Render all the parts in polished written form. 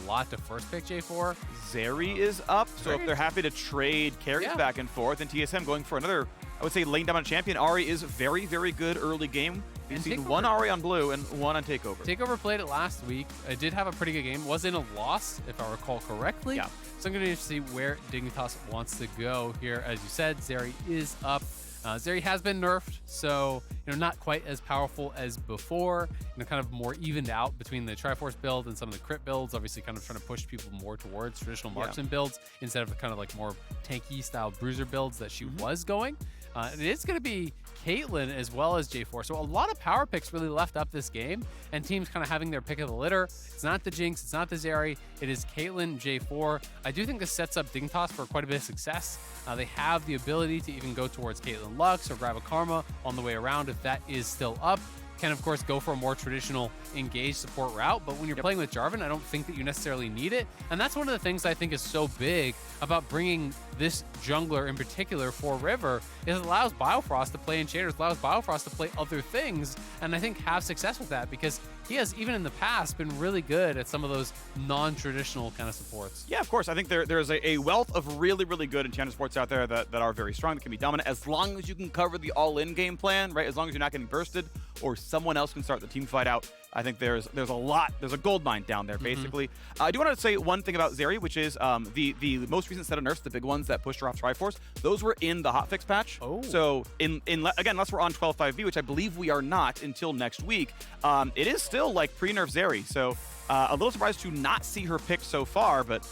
lot to first pick J4. Zeri is up, so if they're happy to trade carries back and forth, and TSM going for another, I would say, lane dominant champion. Ahri is very, very good early game. We've seen one Ahri on blue and one on Takeover. Takeover played it last week. It did have a pretty good game. Was in a loss, if I recall correctly. Yeah. So I'm going to see where Dignitas wants to go here. As you said, Zeri is up. Zeri has been nerfed, so not quite as powerful as before. Kind of more evened out between the Triforce build and some of the crit builds. Obviously, kind of trying to push people more towards traditional marksman builds instead of kind of like more tanky style bruiser builds that she was going. And it's going to be Caitlyn as well as J4. So a lot of power picks really left up this game, and teams kind of having their pick of the litter. It's not the Jinx, it's not the Zeri, it is Caitlyn, J4. I do think this sets up Dignitas for quite a bit of success. They have the ability to even go towards Caitlyn Lux or grab a Karma on the way around if that is still up. Can, of course, go for a more traditional engage support route, but when you're playing with Jarvan, I don't think that you necessarily need it. And that's one of the things I think is so big about bringing this jungler in particular for River, is it allows Biofrost to play Enchanters, allows Biofrost to play other things, and I think have success with that because he has, even in the past, been really good at some of those non-traditional kind of supports. Yeah, of course. I think there's a wealth of really, really good enchanted supports out there that are very strong, that can be dominant, as long as you can cover the all-in game plan, right? As long as you're not getting bursted or someone else can start the team fight out. I think there's a gold mine down there, basically. I do want to say one thing about Zeri, which is the most recent set of nerfs, the big ones that pushed her off Triforce, those were in the hotfix patch. So again, unless we're on 12.5b, which I believe we are not until next week, it is still like pre-nerf Zeri. So a little surprised to not see her picked so far, but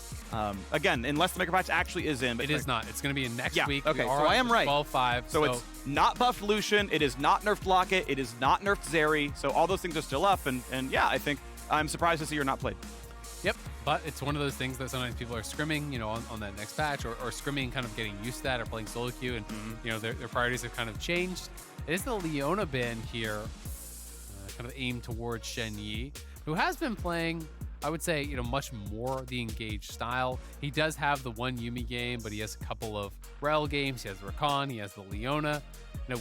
again, unless the micro patch actually is in. But it is not. It's going to be in next week. Okay, so I am right. 12.5. So it's not buffed Lucian. It is not nerfed Locket. It is not nerfed Zeri. So all those things are still up. And yeah, I think I'm surprised to see her not played. Yep, but it's one of those things that sometimes people are scrimming, on that next patch, or scrimming, kind of getting used to that, or playing solo queue, and their priorities have kind of changed. It is the Leona ban here, kind of aimed towards Shenyi, who has been playing, I would say, much more the engaged style. He does have the one Yuumi game, but he has a couple of Rel games. He has Rakan, he has the Leona.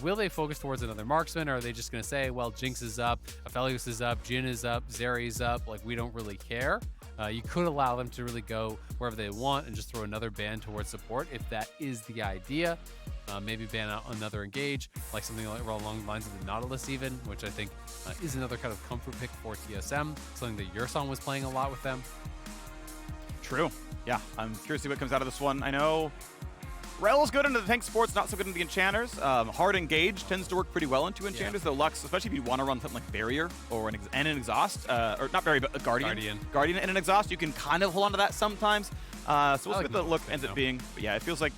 Will they focus towards another marksman, or are they just going to say, well, Jinx is up, Aphelios is up, Jhin is up, Zeri's up, like, we don't really care? You could allow them to really go wherever they want and just throw another ban towards support if that is the idea. Maybe ban out another engage, like something like along the lines of the Nautilus even, which I think is another kind of comfort pick for TSM, something that Yursong was playing a lot with them. True. Yeah, I'm curious to see what comes out of this one. I know Rel's good into the tank supports, not so good into the enchanters. Hard engage tends to work pretty well into enchanters, though Lux, especially if you want to run something like Barrier or an exhaust, or not Barrier, but a Guardian and an exhaust, you can kind of hold on to that sometimes. So we'll see what the look ends up being. But yeah, it feels like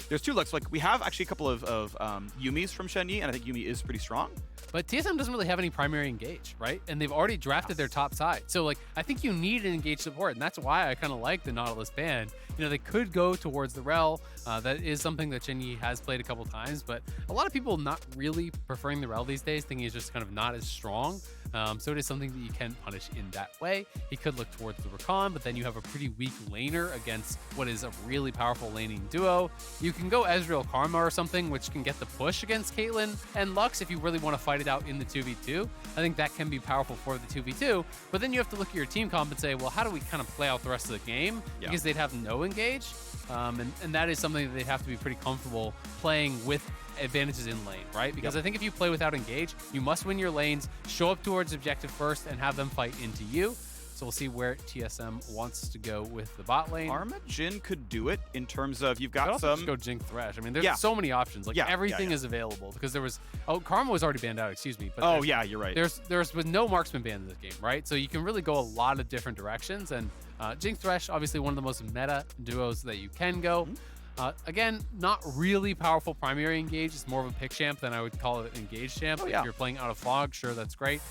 there's two looks. Like, we have actually a couple of Yuumis from Shenyi, and I think Yuumi is pretty strong. But TSM doesn't really have any primary engage, right? And they've already drafted their top side. So, like, I think you need an engage support, and that's why I kind of like the Nautilus ban. They could go towards the Rel. That is something that Shenyi has played a couple times, but a lot of people not really preferring the Rel these days, thinking it's just kind of not as strong. So it is something that you can punish in that way. He could look towards the Rakan, but then you have a pretty weak laner against what is a really powerful laning duo. You can go Ezreal Karma or something, which can get the push against Caitlyn and Lux if you really want to fight it out in the 2v2. I think that can be powerful for the 2v2, but then you have to look at your team comp and say, well, how do we kind of play out the rest of the game? Because they'd have no engage, and that is something that they'd have to be pretty comfortable playing with advantages in lane, right? Because I think if you play without engage, you must win your lanes, show up towards objective first, and have them fight into you. So we'll see where TSM wants to go with the bot lane. Arma Jhin could do it in terms of you've got also some. Just go Jinx Thresh. I mean, there's so many options. Like everything is available because there was Karma was already banned out. Excuse me. But you're right. There's with no marksman banned in this game, right? So you can really go a lot of different directions. And Jinx Thresh, obviously one of the most meta duos that you can go. Again, not really powerful primary engage. It's more of a pick champ than I would call it an engage champ. If you're playing out of fog, sure, that's great.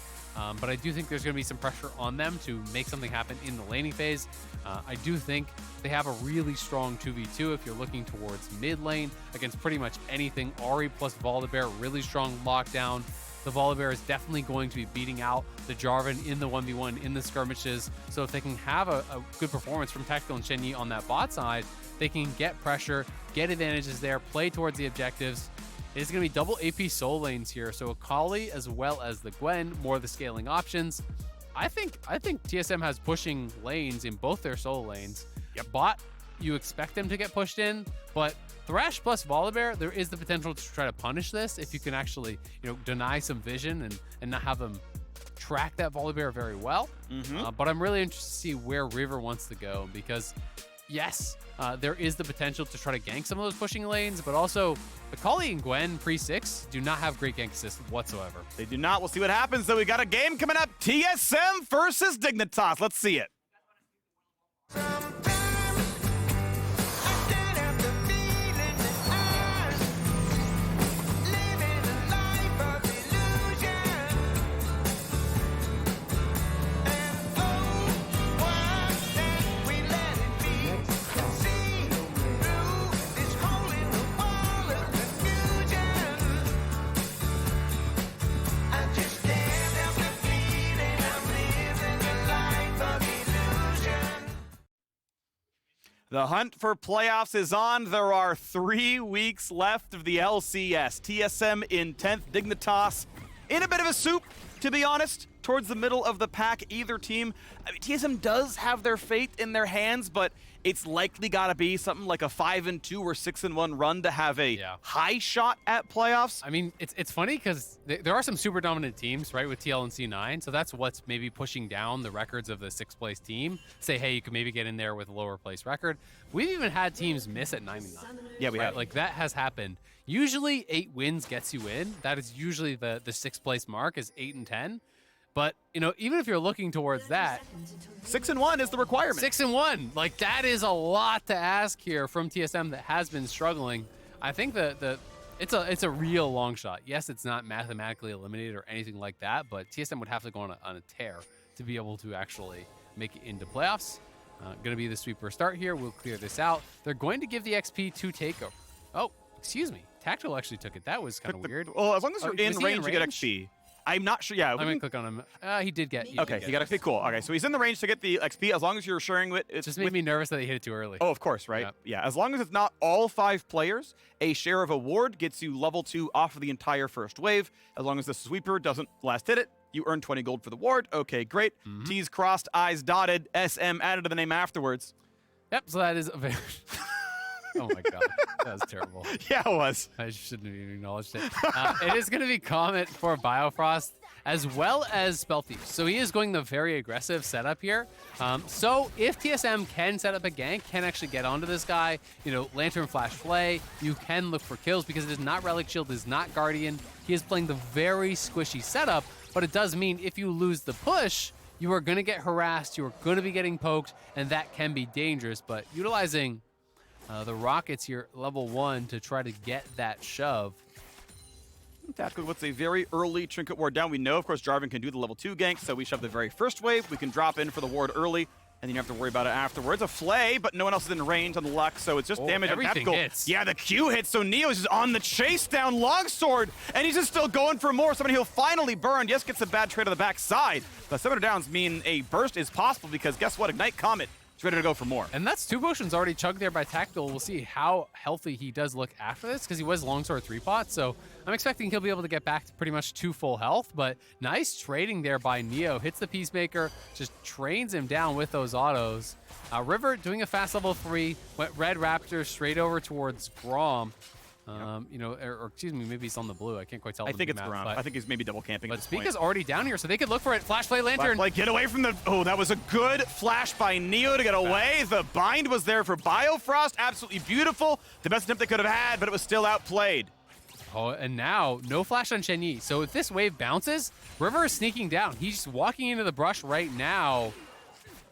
But I do think there's going to be some pressure on them to make something happen in the laning phase. I do think they have a really strong 2v2 if you're looking towards mid lane against pretty much anything. Ahri plus Volibear, really strong lockdown. The Volibear is definitely going to be beating out the Jarvan in the 1v1 in the skirmishes. So if they can have a good performance from Tactical and Shenyi on that bot side, they can get pressure, get advantages there, play towards the objectives. It's going to be double AP soul lanes here. So Akali as well as the Gwen, more of the scaling options. I think TSM has pushing lanes in both their solo lanes. Yep. Bot, you expect them to get pushed in, but Thresh plus Volibear, there is the potential to try to punish this if you can actually, deny some vision and not have them track that Volibear very well. But I'm really interested to see where River wants to go because, yes, there is the potential to try to gank some of those pushing lanes, but also Akali and Gwen pre-6 do not have great gank assist whatsoever. They do not. We'll see what happens, though. We got a game coming up. TSM versus Dignitas. Let's see it. The hunt for playoffs is on. There are 3 weeks left of the LCS. TSM in 10th, Dignitas in a bit of a soup, to be honest. Towards the middle of the pack, either team. I mean, TSM does have their fate in their hands, but it's likely got to be something like a 5-2 or 6-1 run to have a high shot at playoffs. I mean, it's funny because there are some super dominant teams, right, with TL and C9. So that's what's maybe pushing down the records of the 6th place team. Say, hey, you can maybe get in there with a lower place record. We've even had teams miss at 9-9. Yeah, we have. Like that has happened. Usually 8 wins gets you in. That is usually the 6th place mark is 8 and 10. But, even if you're looking towards that, 6-1 is the requirement. 6-1, like that is a lot to ask here from TSM that has been struggling. I think it's a real long shot. Yes, it's not mathematically eliminated or anything like that, but TSM would have to go on a tear to be able to actually make it into playoffs. Going to be the sweeper start here. We'll clear this out. They're going to give the XP to Takeover. Oh, excuse me. Tactical actually took it. That was kind of weird. Well, as long as you're in range, you get XP. I'm not sure. Yeah, I'm gonna click on him. He did get. Okay, he got XP. Cool. Okay, so he's in the range to get the XP as long as you're sharing it. It just made me nervous that he hit it too early. Oh, of course, right? Yeah, as long as it's not all 5 players, a share of award gets you level 2 off of the entire first wave. As long as the sweeper doesn't last hit it, you earn 20 gold for the ward. Okay, great. T's crossed, I's dotted, SM added to the name afterwards. Yep. So that is a very. Oh my god, that was terrible. Yeah, it was. I shouldn't have even acknowledged it. It is going to be Comet for Biofrost as well as Spell Thief. So he is going the very aggressive setup here. So if TSM can set up a gank, can actually get onto this guy, Lantern Flash Flay, you can look for kills because it is not Relic Shield, it is not Guardian. He is playing the very squishy setup, but it does mean if you lose the push, you are going to get harassed, you are going to be getting poked, and that can be dangerous. But utilizing the Rockets here, level 1, to try to get that shove. Tactical what's a very early Trinket Ward down. We know, of course, Jarvan can do the level 2 gank, so we shove the very first wave. We can drop in for the ward early, and then you have to worry about it afterwards. A Flay, but no one else is in range on the Lux, so it's just damage on Tactical. Hits. Yeah, the Q hits, so Neo's just on the chase down Longsword, and he's just still going for more. Somebody he'll finally burn. Yes, gets a bad trade on the backside, but 700 downs mean a burst is possible because guess what? Ignite Comet. He's ready to go for more. And that's 2 potions already chugged there by Tactical. We'll see how healthy he does look after this because he was Longsword 3-pot. So I'm expecting he'll be able to get back to pretty much 2 full health. But nice trading there by Neo. Hits the Peacemaker, just trains him down with those autos. River doing a fast level 3, went Red Raptor straight over towards Grom. Or excuse me, maybe he's on the blue. I can't quite tell. I think it's Grom. I think he's maybe double camping. But Spica's already down here, so they could look for it. Flashplay Lantern. Flashplay, get away from the. Oh, that was a good flash by Neo to get away. The bind was there for Biofrost. Absolutely beautiful. The best attempt they could have had, but it was still outplayed. Oh, and now no flash on Shenyi. So if this wave bounces, River is sneaking down. He's walking into the brush right now.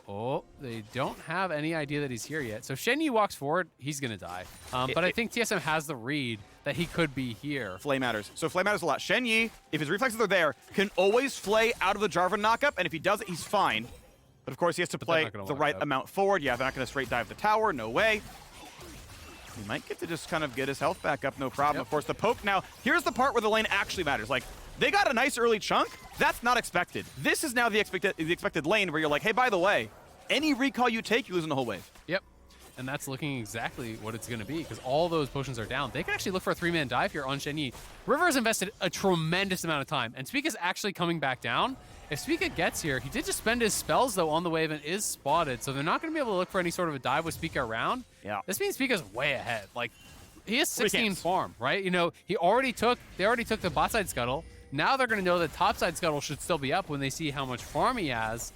Oh, they don't have any idea that he's here yet. So Shenyi walks forward, he's going to die. But I think TSM has the read that he could be here. Flay matters. So Flay matters a lot. Shenyi, if his reflexes are there, can always Flay out of the Jarvan knockup, and if he does it, he's fine. But of course, he has to play the right amount forward. Yeah, they're not going to straight dive the tower. No way. He might get to just kind of get his health back up, no problem. Of course, the poke now. Here's the part where the lane actually matters. Like, they got a nice early chunk. That's not expected. This is now the expected lane where you're like, hey, by the way, any recall you take, you're losing the whole wave. Yep. And that's looking exactly what it's going to be because all those potions are down. They can actually look for a 3-man dive here on Shenyi. River has invested a tremendous amount of time, and Spica's actually coming back down. if Spica gets here, he did just spend his spells, though, on the wave and is spotted, so they're not going to be able to look for any sort of a dive with Spica around. Yeah. This means Spica's way ahead. Like, he has 16 camps. farm, right? You know, they already took the bot side scuttle. Now they're going to know that top side scuttle should still be up when they see how much farm he has.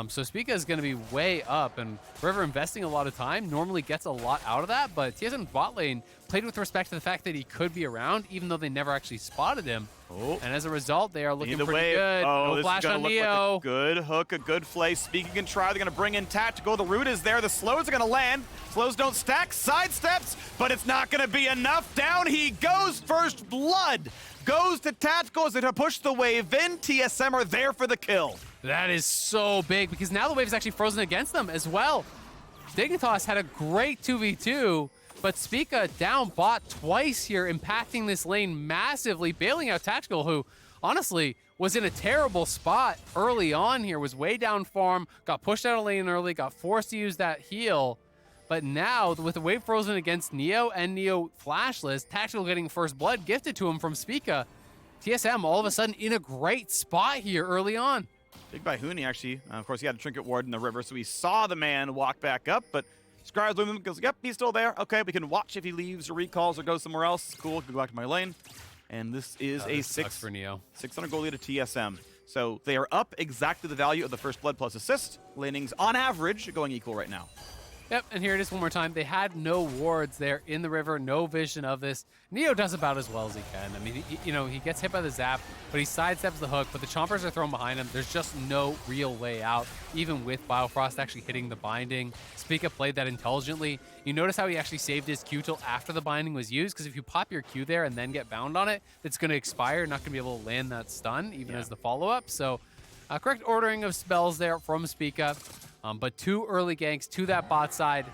So Spica is going to be way up, and River investing a lot of time normally gets a lot out of that, but TSM's bot lane played with respect to the fact that he could be around, even though they never actually spotted him. Oh. And as a result, they are looking Either pretty way, good. oh, No this flash is gonna on look Neo. like a good hook, a good play. Spica can try. They're gonna bring in Tactical. The root is there. The slows are gonna land. Slows don't stack. Sidesteps, but it's not gonna be enough. Down he goes. First blood goes to Tactical as they push the wave in. TSM are there for the kill. That is so big because now the wave is actually frozen against them as well. Dignitas had a great 2v2, but Spica down bot twice here, impacting this lane massively, bailing out Tactical, who honestly was in a terrible spot early on here, was way down farm, got pushed out of lane early, got forced to use that heal. But now, with the wave frozen against Neo and Neo flashless, Tactical getting first blood gifted to him from Spica, TSM all of a sudden in a great spot here early on. Big by Huni, actually. Of course, he had a Trinket Ward in the river, so he saw the man walk back up, but Scribes with him goes, yep, he's still there. Okay, we can watch if he leaves or recalls or goes somewhere else. Cool, go back to my lane. And this is a for Neo. 600 goal lead to TSM. So they are up exactly the value of the first blood plus assist. Lanings, on average, going equal right now. Yep, and here it is one more time. They had no wards there in the river, no vision of this. Neo does about as well as he can. I mean, he gets hit by the zap, but he sidesteps the hook, but the chompers are thrown behind him. There's just no real way out, even with Biofrost actually hitting the binding. Spica played that intelligently. You notice how he actually saved his Q till after the binding was used, because if you pop your Q there and then get bound on it, it's going to expire. You're not going to be able to land that stun, even as the follow-up. So, correct ordering of spells there from Spica. But two early ganks to that bot side,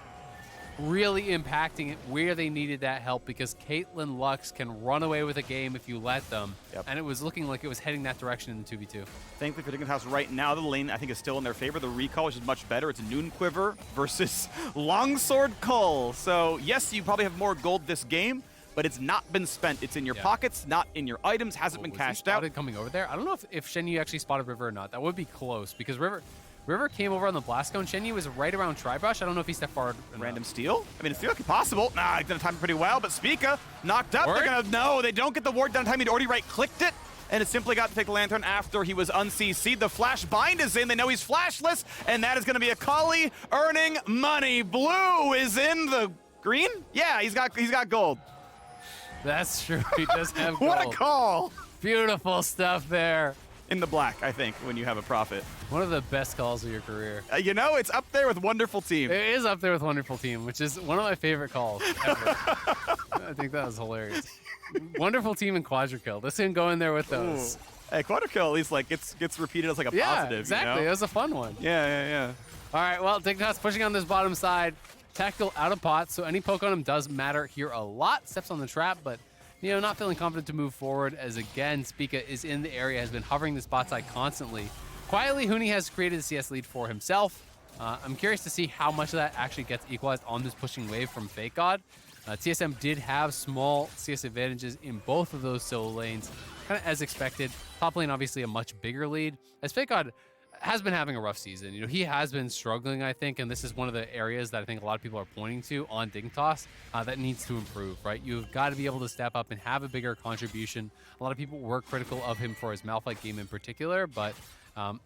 really impacting it where they needed that help, because Caitlyn Lux can run away with a game if you let them. Yep. And it was looking like it was heading that direction in the 2v2. Thankfully for Dignitas right now, the lane I think is still in their favor. The recall, which is much better. It's Noon Quiver versus Longsword Cull. So yes, you probably have more gold this game, but it's not been spent. It's in your pockets, not in your items, hasn't been cashed out. Coming over there. I don't know if Shenyi actually spotted River or not. That would be close, because River came over on the blast cone. Shenyi was right around Tribrush. I don't know if he stepped forward. Random steal? I mean, it's theoretically possible. Nah, he's gonna time it pretty well, but Spica knocked up. They're gonna, no, they don't get the ward down time. He'd already right-clicked it, and it simply got to take the Lantern after he was un-CC'd. The flash bind is in. They know he's flashless, and that is gonna be Akali earning money. Blue is in the green? Yeah, he's got gold. That's true. He does have gold. What a call! Beautiful stuff there. In the black, I think, when you have a profit. One of the best calls of your career. You know, it's up there with Wonderful Team. It is up there with Wonderful Team, which is one of my favorite calls ever. I think that was hilarious. Wonderful Team and Quadra-Kill. This can go in there with those. Ooh. Hey, Quadra-Kill at least like gets repeated as like a positive. Exactly. You know? It was a fun one. Yeah. All right, well, Dignitas pushing on this bottom side. Tactical out of pot, so any poke on him does matter here a lot. Steps on the trap, but not feeling confident to move forward, as again, Spica is in the area, has been hovering this bot side constantly. Quietly, Huni has created a CS lead for himself. I'm curious to see how much of that actually gets equalized on this pushing wave from FakeGod. TSM did have small CS advantages in both of those solo lanes, kind of as expected. Top lane, obviously, a much bigger lead, as FakeGod has been having a rough season. He has been struggling, I think, and this is one of the areas that I think a lot of people are pointing to on Dignitas that needs to improve, right? You've got to be able to step up and have a bigger contribution. A lot of people were critical of him for his Malphite game in particular, but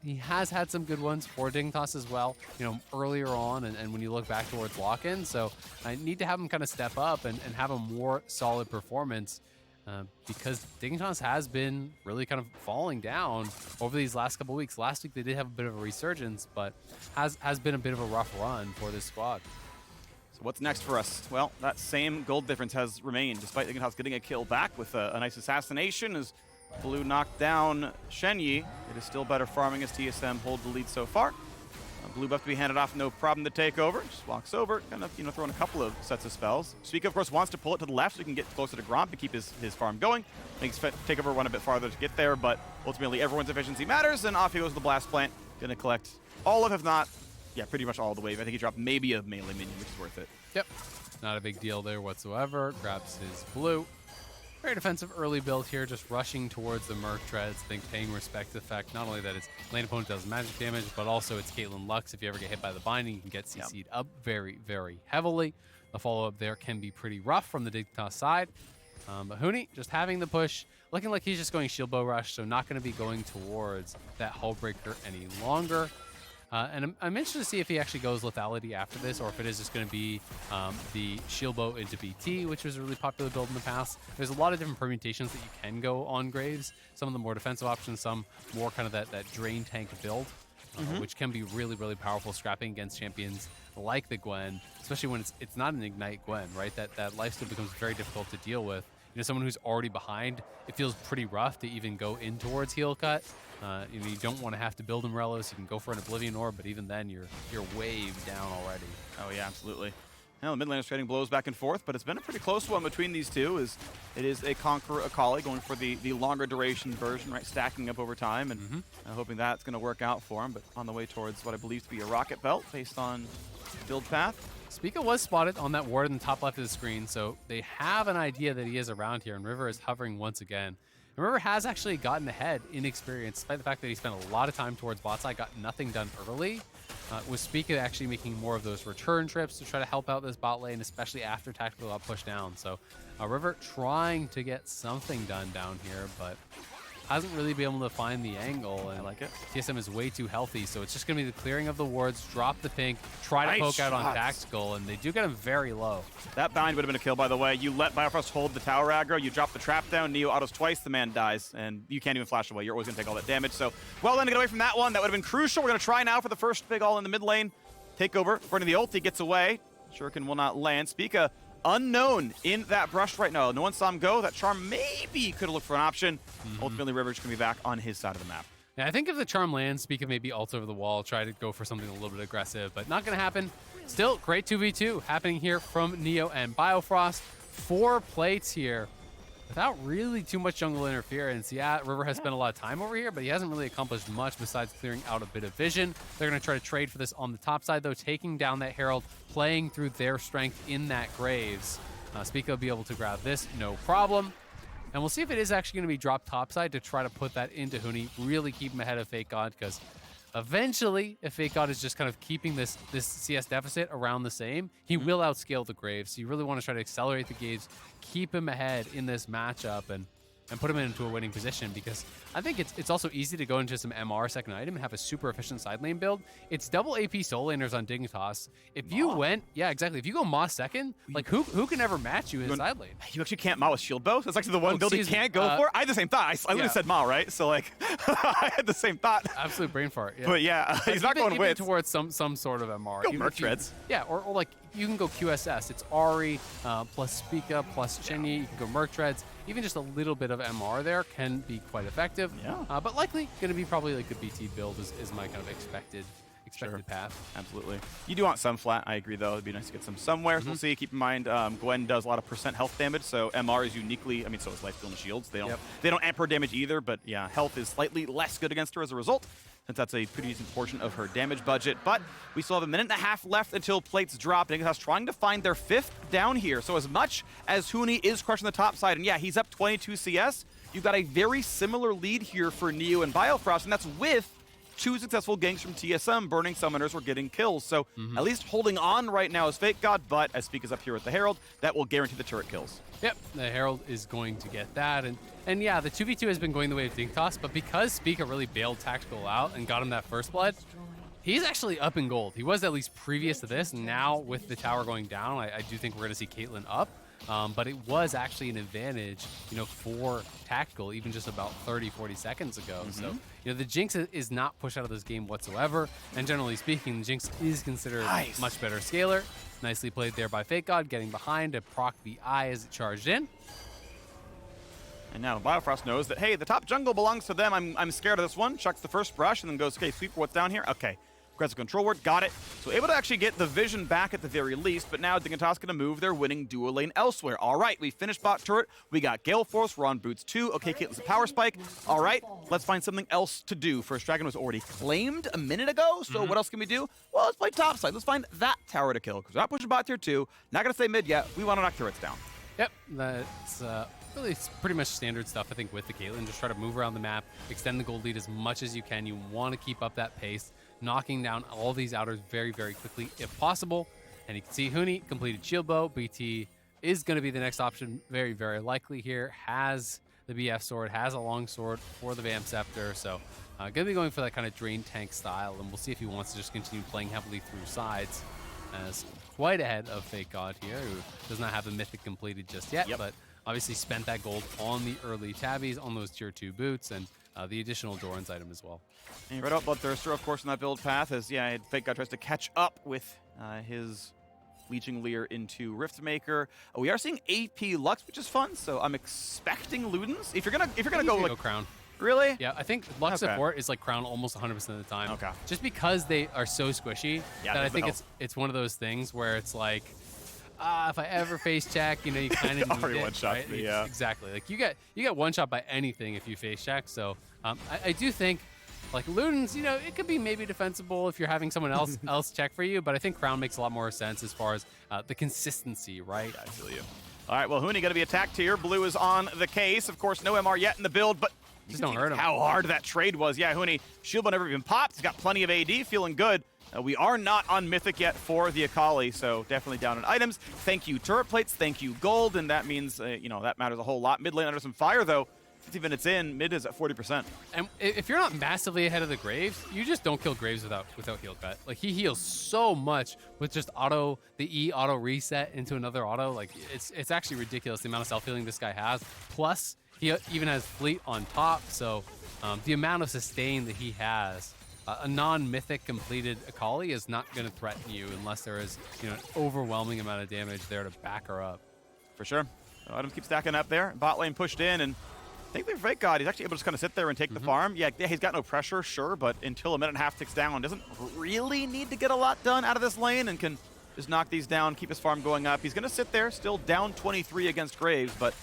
he has had some good ones for Dignitas as well, earlier on, and when you look back towards lock-in. So I need to have him kind of step up and have a more solid performance. Because Dignitas has been really kind of falling down over these last couple weeks. Last week they did have a bit of a resurgence, but has been a bit of a rough run for this squad. So what's next for us? Well, that same gold difference has remained, despite Dignitas getting a kill back with a nice assassination as Blue knocked down Shenyi. It is still better farming as TSM hold the lead so far. Blue buff to be handed off, no problem to take over. Just walks over, kind of, throwing a couple of sets of spells. Spica, of course, wants to pull it to the left so he can get closer to Gromp to keep his farm going. Makes Takeover run a bit farther to get there, but ultimately everyone's efficiency matters, and off he goes to the blast plant. Gonna collect all of, if not, pretty much all of the wave. I think he dropped maybe a melee minion, which is worth it. Yep. Not a big deal there whatsoever. Grabs his blue. Very defensive early build here, just rushing towards the Merc Treads. I think paying respect to the fact not only that its lane opponent does magic damage, but also it's Caitlyn Lux. If you ever get hit by the binding, you can get CC'd up very, very heavily. The follow-up there can be pretty rough from the Dignitas side. But Huni just having the push, looking like he's just going shield bow rush, so not going to be going towards that hull breaker any longer. And I'm interested to see if he actually goes lethality after this, or if it is just going to be the shield bow into BT, which was a really popular build in the past. There's a lot of different permutations that you can go on Graves. Some of the more defensive options, some more kind of that drain tank build, which can be really, really powerful scrapping against champions like the Gwen, especially when it's not an Ignite Gwen, right? That lifesteal becomes very difficult to deal with. You know, someone who's already behind, it feels pretty rough to even go in towards heel cut. You know, you don't want to have to build Umbrellas. You can go for an Oblivion Orb, but even then, you're way down already. Oh yeah, absolutely. Now the mid laners trading blows back and forth, but it's been a pretty close one between these two. It is a Conqueror Akali going for the longer duration version, right? Stacking up over time, and hoping that's going to work out for him. But on the way towards what I believe to be a Rocket Belt based on build path. Spica was spotted on that ward in the top left of the screen, so they have an idea that he is around here, and River is hovering once again. And River has actually gotten ahead in experience, despite the fact that he spent a lot of time towards bot side, got nothing done early. With Spica actually making more of those return trips to try to help out this bot lane, especially after Tactical got pushed down. So River trying to get something done down here, but hasn't really been able to find the angle. And I like it. TSM is way too healthy, so it's just going to be the clearing of the wards, drop the pink, try to poke out on Tactical, and they do get him very low. That bind would have been a kill, by the way. You let Biofrost hold the tower aggro, you drop the trap down, Neo autos twice, the man dies, and you can't even flash away. You're always going to take all that damage. So well done to get away from that one. That would have been crucial. We're going to try now for the first big all in the mid lane. Takeover, according to the ult, he gets away. Shuriken will not land. Spica unknown in that brush right now. No one saw him go. That charm maybe could have looked for an option. Ultimately, River's going to be back on his side of the map. Yeah, I think if the charm lands, Spica maybe ult over the wall, try to go for something a little bit aggressive, but not going to happen. Still, great 2v2 happening here from Neo and Biofrost. 4 plates here without really too much jungle interference. Yeah, River has spent a lot of time over here, but he hasn't really accomplished much besides clearing out a bit of vision. They're going to try to trade for this on the top side, though, taking down that Herald, playing through their strength in that Graves. Spica will be able to grab this, no problem. And we'll see if it is actually going to be dropped topside to try to put that into Huni, really keep him ahead of FakeGod, because eventually, if FakeGod is just kind of keeping this CS deficit around the same, he will outscale the Graves. So you really want to try to accelerate the Graves, keep him ahead in this matchup, and put him into a winning position, because I think it's also easy to go into some MR second item and have a super efficient side lane build. It's double AP soul laners on Dignitas. If you went, yeah, exactly. If you go Moss second, like who can ever match you in side lane? You actually can't Ma with shield bow. That's actually the one build you can't go for. I had the same thought. I literally said Ma, right? So like, I had the same thought. Absolute brain fart. Yeah. But yeah, he's not going with towards some sort of MR. Go Merc Treads. Yeah, or like you can go QSS. It's Ahri plus Spica plus Shenyi. You can go Merc Treads. Even just a little bit of MR there can be quite effective. Yeah. But likely going to be probably like the BT build is my kind of expected path. Absolutely. You do want some flat. I agree, though. It'd be nice to get some somewhere. So we'll see. Keep in mind, Gwen does a lot of % health damage, so MR is uniquely, I mean, so is Lifesteal and Shields. They don't amper damage either, but yeah, health is slightly less good against her as a result, since that's a pretty decent portion of her damage budget. But we still have a minute and a half left until plates drop. Dignitas trying to find their 5th down here. So as much as Huni is crushing the top side, and yeah, he's up 22 CS, you've got a very similar lead here for Neo and Biofrost, and that's with 2 successful ganks from TSM, burning summoners or getting kills. So at least holding on right now is FakeGod, but as Spica's up here with the Herald, that will guarantee the turret kills. Yep, the Herald is going to get that. And yeah, the 2v2 has been going the way of Dignitas, but because Spica really bailed Tactical out and got him that first blood, he's actually up in gold. He was at least previous to this. Now with the tower going down, I do think we're going to see Caitlyn up. But it was actually an advantage, you know, for Tactical even just about 30-40 seconds ago. So, you know, the Jinx is not pushed out of this game whatsoever. And generally speaking, the Jinx is considered a much better scaler. Nicely played there by FakeGod, getting behind to proc the eye as it charged in. And now Biofrost knows that, hey, the top jungle belongs to them. I'm scared of this one. Chucks the first brush and then goes, okay, sweep for what's down here. Okay. Aggressive control ward, got it. So able to actually get the vision back at the very least, but now Dignitas gonna move their winning dual lane elsewhere. All right, we finished bot turret. We got Gale Force, we're on boots 2. Okay, Caitlyn's a power spike. All right, let's find something else to do. First Dragon was already claimed a minute ago, so what else can we do? Well, let's play top side. Let's find that tower to kill, because we're not pushing bot tier 2. Not gonna stay mid yet. We wanna knock turrets down. Yep, that's really it's pretty much standard stuff, I think, with the Caitlyn. Just try to move around the map, extend the gold lead as much as you can. You want to keep up that pace, knocking down all these outers very, very quickly if possible. And you can see Huni completed shield bow. BT is going to be the next option, very, very likely here. Has the BF sword, has a long sword for the Vamp Scepter. So going to be going for that kind of drain tank style. And we'll see if he wants to just continue playing heavily through sides, as quite ahead of FakeGod here, who does not have the mythic completed just yet, but obviously spent that gold on the early tabbies, on those tier 2 boots, and the additional Doran's item as well. And right out Bloodthirster, of course, in that build path, as FakeGod tries to catch up with his Leeching Leer into Riftmaker. We are seeing AP Lux, which is fun, so I'm expecting Ludens. If you're gonna go like Crown. Really? Yeah, I think Lux support is like Crown almost 100% of the time. Okay. Just because they are so squishy that I think it's one of those things where it's like, if I ever face check, you know, you kind of need it, one-shot right? me, yeah. Exactly. Like you get one shot by anything if you face check. So I do think like Ludens, you know, it could be maybe defensible if you're having someone else check for you, but I think Crown makes a lot more sense as far as the consistency, right? I feel you. All right, well, Huni going to be attacked here. Blue is on the case. Of course, no MR yet in the build, but just don't hurt him. How hard that trade was. Yeah, Huni, shield bow never even popped. He's got plenty of AD, feeling good. We are not on Mythic yet for the Akali, so definitely down in items. Thank you, turret plates. Thank you, gold, and that means, you know, that matters a whole lot. Mid lane under some fire, though. 50 minutes in, mid is at 40%. And if you're not massively ahead of the Graves, you just don't kill Graves without heal cut. Like, he heals so much with just the E auto reset into another auto. Like, it's actually ridiculous the amount of self-healing this guy has. Plus, he even has Fleet on top, so the amount of sustain that he has, a non-mythic completed Akali is not going to threaten you unless there is, you know, an overwhelming amount of damage there to back her up. For sure. So items keep stacking up there. Bot lane pushed in, and thankfully for FakeGod, he's actually able to just kind of sit there and take the farm. Yeah, he's got no pressure, sure, but until a minute and a half ticks down, doesn't really need to get a lot done out of this lane and can just knock these down, keep his farm going up. He's going to sit there, still down 23 against Graves, but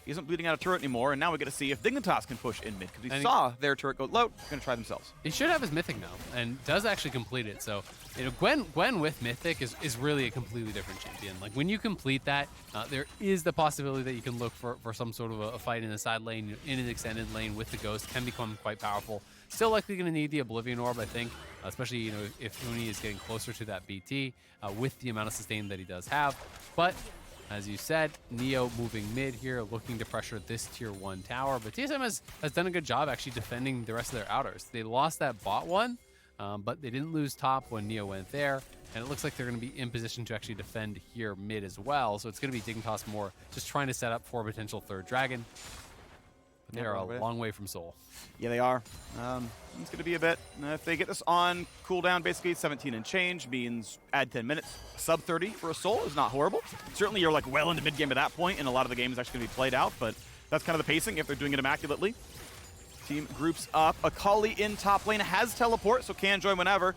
he isn't bleeding out a turret anymore, and now we get to see if Dignitas can push in mid, because we saw their turret go low. They're going to try themselves. He should have his Mythic now, and does actually complete it. So, you know, Gwen with Mythic is really a completely different champion. Like, when you complete that, there is the possibility that you can look for some sort of a fight in the side lane, in an extended lane with the Ghost, can become quite powerful. Still likely going to need the Oblivion Orb, I think, especially, you know, if Huni is getting closer to that BT with the amount of sustain that he does have. But as you said, Neo moving mid here, looking to pressure this tier 1 tower. But TSM has done a good job actually defending the rest of their outers. They lost that bot one, but they didn't lose top when Neo went there. And it looks like they're going to be in position to actually defend here mid as well. So it's going to be Dignitas more just trying to set up for a potential third dragon. But they are a long way from Soul. Yeah, they are. It's going to be a bit. If they get this on cooldown, basically 17 and change means add 10 minutes. Sub 30 for a Soul is not horrible. Certainly you're like well into mid-game at that point, and a lot of the game is actually going to be played out, but that's kind of the pacing if they're doing it immaculately. Team groups up. Akali in top lane has teleport, so can join whenever.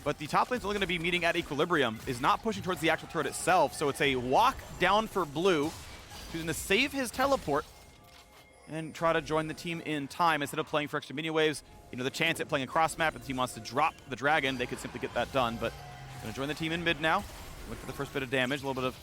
But the top lane's only going to be meeting at equilibrium, is not pushing towards the actual turret itself, so it's a walk down for Blue, who's going to save his teleport and try to join the team in time instead of playing for extra mini waves. You know, the chance at playing a cross map if the team wants to drop the dragon, they could simply get that done. But going to join the team in mid now. Look for the first bit of damage, a little bit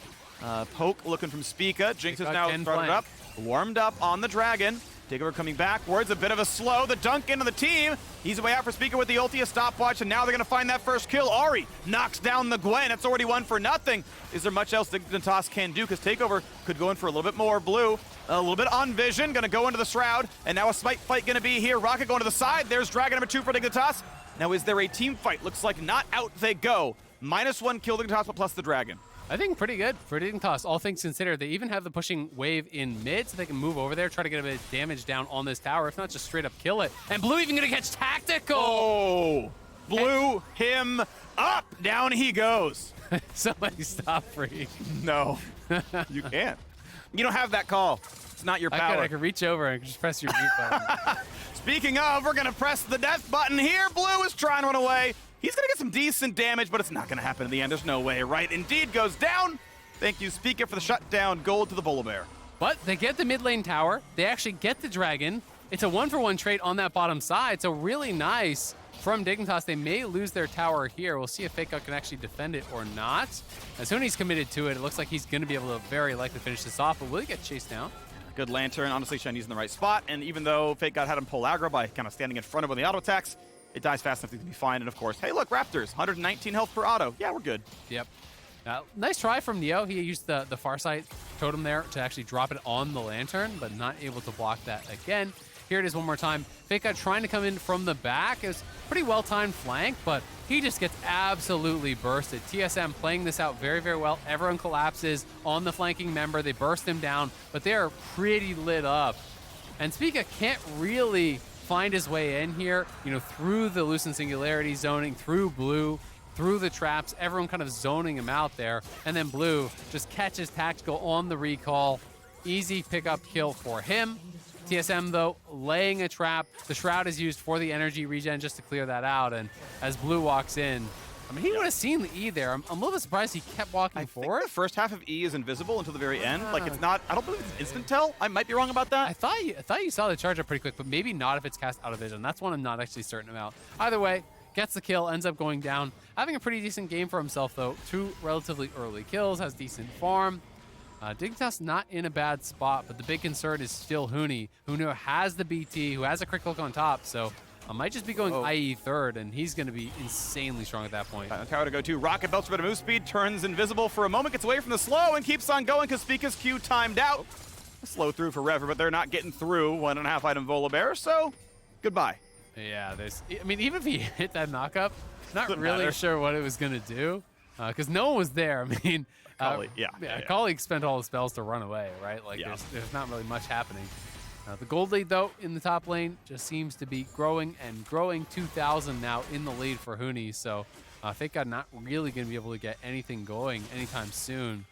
of poke looking from Spica. Jinx is now started up, warmed up on the dragon. Takeover coming backwards, a bit of a slow. The dunk into the team. He's away out for Spica with the ulti, a stopwatch, and now they're going to find that first kill. Ahri knocks down the Gwen. It's already 1-0. Is there much else Dignitas can do? Because Takeover could go in for a little bit more. Blue, a little bit on vision, going to go into the Shroud, and now a smite fight going to be here. Rocket going to the side. There's Dragon number 2 for Dignitas. Now, is there a team fight? Looks like not. Out they go. -1 kill Dignitas, but plus the Dragon. I think pretty good for Dignitas, all things considered. They even have the pushing wave in mid, so they can move over there, try to get a bit of damage down on this tower, if not just straight up kill it. And Blue even gonna catch Tactical! Oh! Blew him up! Down he goes. Somebody stop Phreak. No, you can't. You don't have that call. It's not your power. I could reach over and just press your mute button. Speaking of, we're gonna press the death button here. Blue is trying to run away. He's going to get some decent damage, but it's not going to happen in the end. There's no way, right? Indeed goes down. Thank you, Spica, for the shutdown. Gold to the Volibear. But they get the mid lane tower. They actually get the dragon. It's a 1-for-1 trade on that bottom side, so really nice from Dignitas. They may lose their tower here. We'll see if FakeGod can actually defend it or not. As soon as he's committed to it, it looks like he's going to be able to very likely finish this off, but will he get chased down? Good Lantern. Honestly, Shenyi's in the right spot, and even though FakeGod had him pull aggro by kind of standing in front of him when the auto attacks, it dies fast enough to be fine. And of course, hey, look, Raptors, 119 health per auto. Yeah, we're good. Yep. Nice try from Neo. He used the Farsight totem there to actually drop it on the Lantern, but not able to block that again. Here it is one more time. FakeGod trying to come in from the back. It was pretty well-timed flank, but he just gets absolutely bursted. TSM playing this out very, very well. Everyone collapses on the flanking member. They burst him down, but they are pretty lit up. And Spica can't really find his way in here, through the Lucent Singularity zoning, through Blue, through the traps, everyone kind of zoning him out there. And then Blue just catches Tactical on the recall. Easy pickup kill for him. TSM, though, laying a trap. The Shroud is used for the energy regen just to clear that out. And as Blue walks in, I mean, he would have seen the E there. I'm a little bit surprised he kept walking forward. I think the first half of E is invisible until the very end. Like, it's not, I don't believe it's instant tell. I might be wrong about that. I thought you saw the charge up pretty quick, but maybe not if it's cast out of vision. That's one I'm not actually certain about. Either way, gets the kill, ends up going down. Having a pretty decent game for himself, though. 2 relatively early kills, has decent farm. Dignitas not in a bad spot, but the big concern is still Huni, who has the BT, who has a crit click on top, so I might just be going IE third, and he's going to be insanely strong at that point. Tower to go to. Rocket belts for a bit of move speed, turns invisible for a moment, gets away from the slow, and keeps on going because Spica's Q timed out. Slow through forever, but they're not getting through 1.5 item Volibear, so goodbye. Yeah, I mean, even if he hit that knockup, not really sure what it was going to do, because no one was there. I mean, Akali, Akali spent all the spells to run away, right? Like, there's not really much happening. The gold lead, though, in the top lane just seems to be growing and growing. 2,000 now in the lead for Huni, so FakeGod not really going to be able to get anything going anytime soon.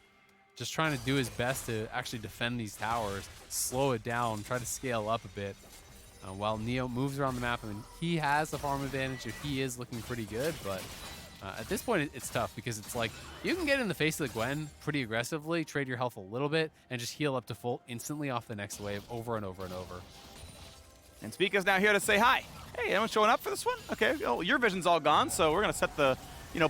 Just trying to do his best to actually defend these towers, slow it down, try to scale up a bit. While Neo moves around the map, I mean, he has the farm advantage if he is looking pretty good, but at this point, it's tough because it's like you can get in the face of the Gwen pretty aggressively, trade your health a little bit, and just heal up to full instantly off the next wave over and over and over. And Spica's now here to say hi. Hey, anyone showing up for this one? Okay, well, your vision's all gone, so we're going to set the,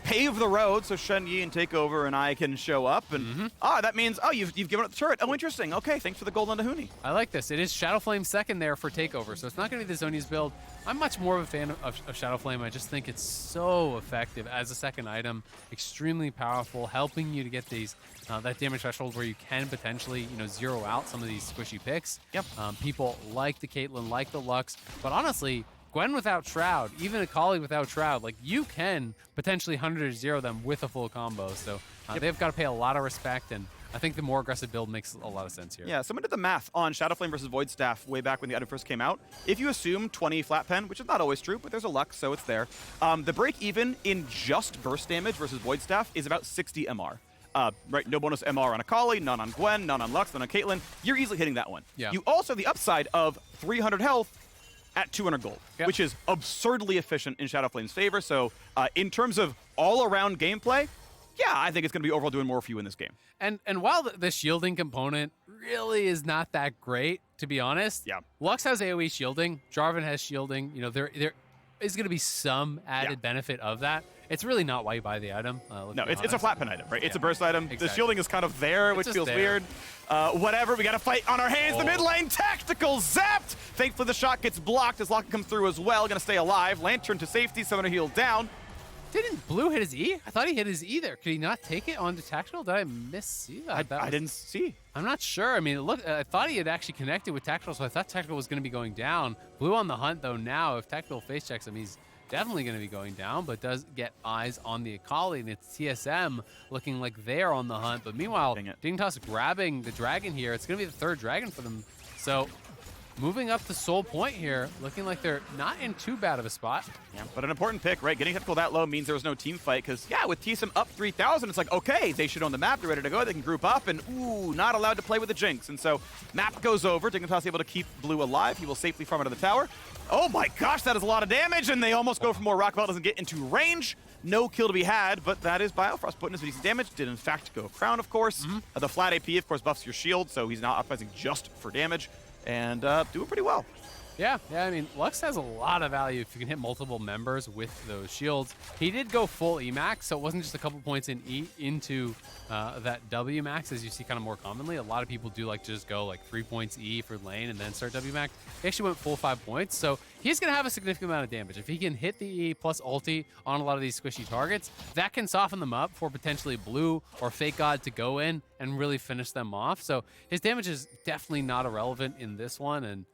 pave the road so Shenyi and Takeover and I can show up. And that means, you've given up the turret. Oh, interesting. Okay, thanks for the gold on the Huni. I like this. It is Shadowflame second there for Takeover, so it's not going to be the Zhonya's build. I'm much more of a fan of Shadowflame. I just think it's so effective as a second item, extremely powerful, helping you to get these that damage threshold where you can potentially zero out some of these squishy picks. Yep. People like the Caitlyn, like the Lux, but honestly, Gwen without Shroud, even Akali without Shroud, like you can potentially 100-0 them with a full combo. So they've got to pay a lot of respect, and I think the more aggressive build makes a lot of sense here. Yeah, someone did the math on Shadowflame versus Void Staff way back when the item first came out. If you assume 20 flat pen, which is not always true, but there's a luck, so it's there. The break even in just burst damage versus Void Staff is about 60 MR. Right, no bonus MR on Akali, none on Gwen, none on Lux, none on Caitlyn. You're easily hitting that one. Yeah. You also have the upside of 300 health at 200 gold, which is absurdly efficient in Shadowflame's favor. So in terms of all-around gameplay, yeah, I think it's going to be overall doing more for you in this game. And while the shielding component really is not that great, to be honest, Lux has AoE shielding, Jarvan has shielding. There is going to be some added benefit of that. It's really not why you buy the item. No, it's a flat pen item, right? It's a burst item. Exactly. The shielding is kind of there, which feels weird. Whatever, we got to fight on our hands. The mid lane, tactical zapped. Thankfully, the shot gets blocked as Locke comes through as well. Going to stay alive. Lantern to safety, Summoner healed down. Didn't Blue hit his E? I thought he hit his E there. Could he not take it onto Tactical? Did I miss-see that? I didn't see. I'm not sure. I mean, look, I thought he had actually connected with Tactical, so I thought Tactical was going to be going down. Blue on the hunt, though, now. If Tactical face checks him, he's definitely going to be going down, but does get eyes on the Akali, and it's TSM looking like they're on the hunt. But meanwhile, Dignitas grabbing the dragon here. It's going to be the third dragon for them. So moving up to Soul Point here, looking like they're not in too bad of a spot. Yeah, but an important pick, right? Getting tactical that low means there was no team fight, because, yeah, with TSM up 3,000, it's like, okay, they should own the map, they're ready to go, they can group up, and, ooh, not allowed to play with the Jinx. And so, map goes over, Dignitas able to keep Blue alive, he will safely farm out of the tower. Oh my gosh, that is a lot of damage, and they almost go for more. Rockbell doesn't get into range. No kill to be had, but that is Biofrost putting us decent damage. Did in fact go Crown, of course. The flat AP, of course, buffs your shield, so he's not optimizing just for damage. And doing pretty well. Yeah, I mean, Lux has a lot of value if you can hit multiple members with those shields. He did go full E-Max, so it wasn't just a couple points in into that W-Max, as you see kind of more commonly. A lot of people do like to just go like 3 points E for lane and then start W-Max. He actually went full 5 points, so he's going to have a significant amount of damage. If he can hit the E plus ulti on a lot of these squishy targets, that can soften them up for potentially Blue or FakeGod to go in and really finish them off. So his damage is definitely not irrelevant in this one, and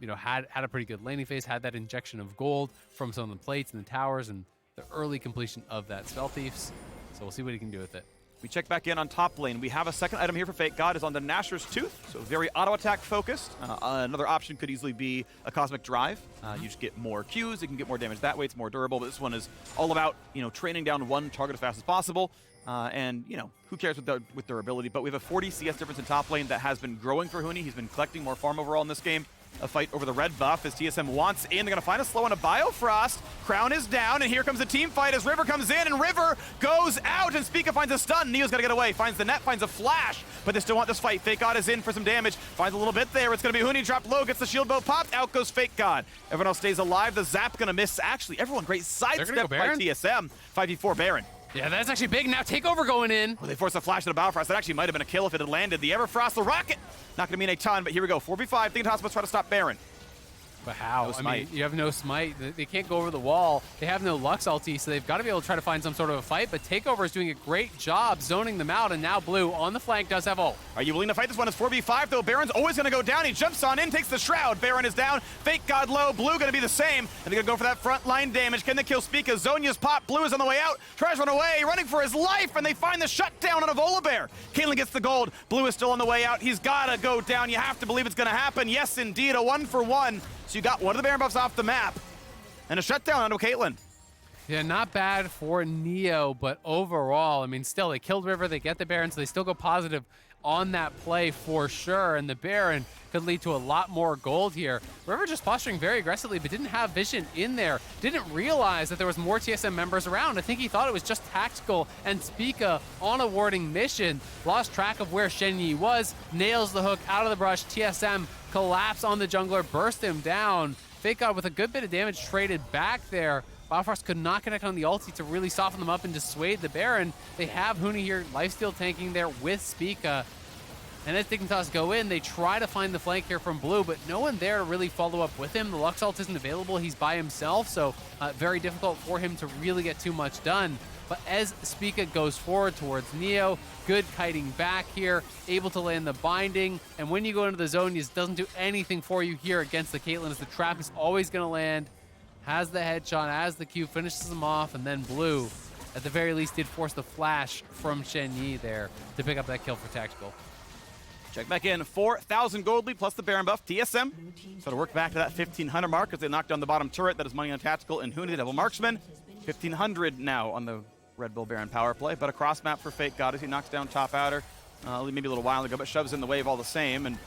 you know, had a pretty good laning phase, had that injection of gold from some of the plates and the towers and the early completion of that Spell Thieves. So we'll see what he can do with it. We check back in on top lane. We have a second item here for FakeGod is on the Nashor's Tooth, so very auto-attack focused. Another option could easily be a Cosmic Drive. You just get more Qs, you can get more damage that way, it's more durable, but this one is all about, you know, training down one target as fast as possible. And, you know, who cares with durability, but we have a 40 CS difference in top lane that has been growing for Huni. He's been collecting more farm overall in this game. A fight over the red buff as TSM wants in. They're going to find a slow on a Biofrost. Crown is down, and here comes a team fight as River comes in, and River goes out, and Spica finds a stun. Neo's got to get away, finds the net, finds a flash, but they still want this fight. FakeGod is in for some damage, finds a little bit there. It's going to be Huni dropped low, gets the shield bow popped, out goes FakeGod. Everyone else stays alive. The Zap going to miss. Actually, everyone great sidestep by TSM. 5v4 Baron. Yeah, that's actually big. Now Takeover going in. Oh, they forced a flash to the Biofrost. That actually might have been a kill if it had landed. The Everfrost, the rocket. Not going to mean a ton, but here we go. 4v5. Dignitas must try to stop Baron. But how? No smite. I mean, you have no smite. They can't go over the wall. They have no Lux ulti, so they've got to be able to try to find some sort of a fight. But Takeover is doing a great job zoning them out, and now Blue on the flank does have ult. Are you willing to fight this one? It's 4v5, though. Baron's always going to go down. He jumps on in, takes the Shroud. Baron is down. FakeGod low. Blue going to be the same. And they're going to go for that front line damage. Can they kill Spica? Zhonya's pop. Blue is on the way out. Tries to run away, running for his life, and they find the shutdown on a Volibear. Caitlyn gets the gold. Blue is still on the way out. He's got to go down. You have to believe it's going to happen. Yes, indeed, a 1-for-1. So you got one of the Baron buffs off the map, and a shutdown onto Caitlyn. Yeah, not bad for Neo, but overall, I mean, still, they killed River, they get the Baron, so they still go positive on that play for sure, and the Baron could lead to a lot more gold here. River just posturing very aggressively, but didn't have vision in there. Didn't realize that there was more TSM members around. I think he thought it was just Tactical and Spica on a warding mission. Lost track of where Shenyi was, nails the hook out of the brush. TSM collapse on the jungler, burst him down. FakeGod with a good bit of damage traded back there. Biofrost could not connect on the ulti to really soften them up and dissuade the Baron. They have Huni here, lifesteal tanking there with Spica. And as Dignitas go in, they try to find the flank here from Blue, but no one there to really follow up with him. The Lux ult isn't available, he's by himself, so very difficult for him to really get too much done. But as Spica goes forward towards Neo, good kiting back here, able to land the binding, and when you go into the zone, it doesn't do anything for you here against the Caitlyn, as the trap is always going to land. Has the headshot, as the Q, finishes him off, and then Blue, at the very least, did force the flash from Shenyi there to pick up that kill for Tactical. Check back in, 4,000 gold lead plus the Baron buff. TSM, so to work back to that 1,500 mark as they knocked down the bottom turret. That is money on Tactical and Huni, the double marksman. 1,500 now on the Red Bull Baron power play, but a cross map for FakeGod as he knocks down top outer maybe a little while ago, but shoves in the wave all the same, and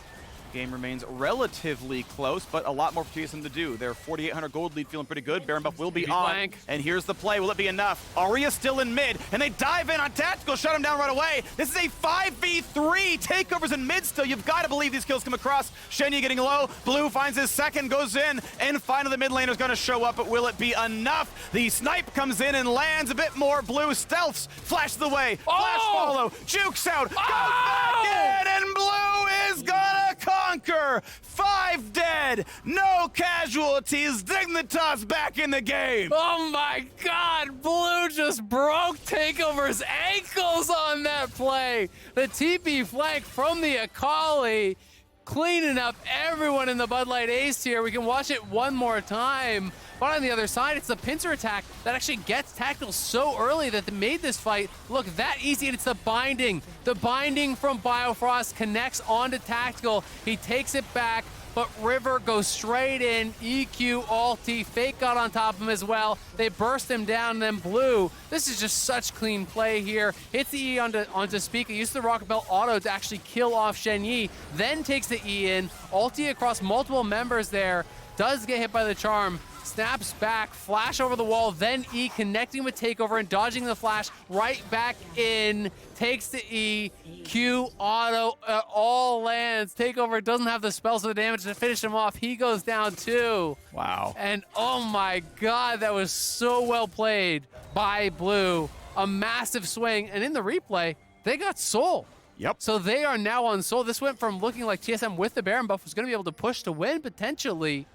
game remains relatively close, but a lot more for TSM to do. Their 4,800 gold lead feeling pretty good. Baron buff will be on, flank. And here's the play. Will it be enough? Ahri is still in mid, and they dive in on Tactical, shut him down right away. This is a 5v3. Takeovers in mid still. You've got to believe these kills come across. Shenyi getting low. Blue finds his second, goes in, and finally the mid laner is going to show up, but will it be enough? The snipe comes in and lands a bit more. Blue stealths, flash the way, flash follow, jukes out, goes back in, and Blue is gonna conquer. 5 dead, no casualties. Dignitas back in the game. Oh my God, Blue just broke Takeover's ankles on that play. The TP flank from the Akali, cleaning up everyone in the Bud Light Ace here. We can watch it one more time. But on the other side, it's the pincer attack that actually gets Tactical so early that they made this fight look that easy, and it's the binding. The binding from Biofrost connects onto Tactical. He takes it back, but River goes straight in. EQ, ulti, FakeGod on top of him as well. They burst him down, and then Blue. This is just such clean play here. Hits the E onto Spica, uses the Rocket Belt auto to actually kill off Shenyi, then takes the E in. Ulti across multiple members there. Does get hit by the charm, snaps back, flash over the wall, then E connecting with Takeover and dodging the flash right back in, takes the E, Q, auto, all lands. Takeover doesn't have the spells or the damage to finish him off. He goes down too. Wow. And oh my God, that was so well played by Blue. A massive swing, and in the replay, they got Soul. Yep. So they are now on Soul. This went from looking like TSM with the Baron buff was going to be able to push to win potentially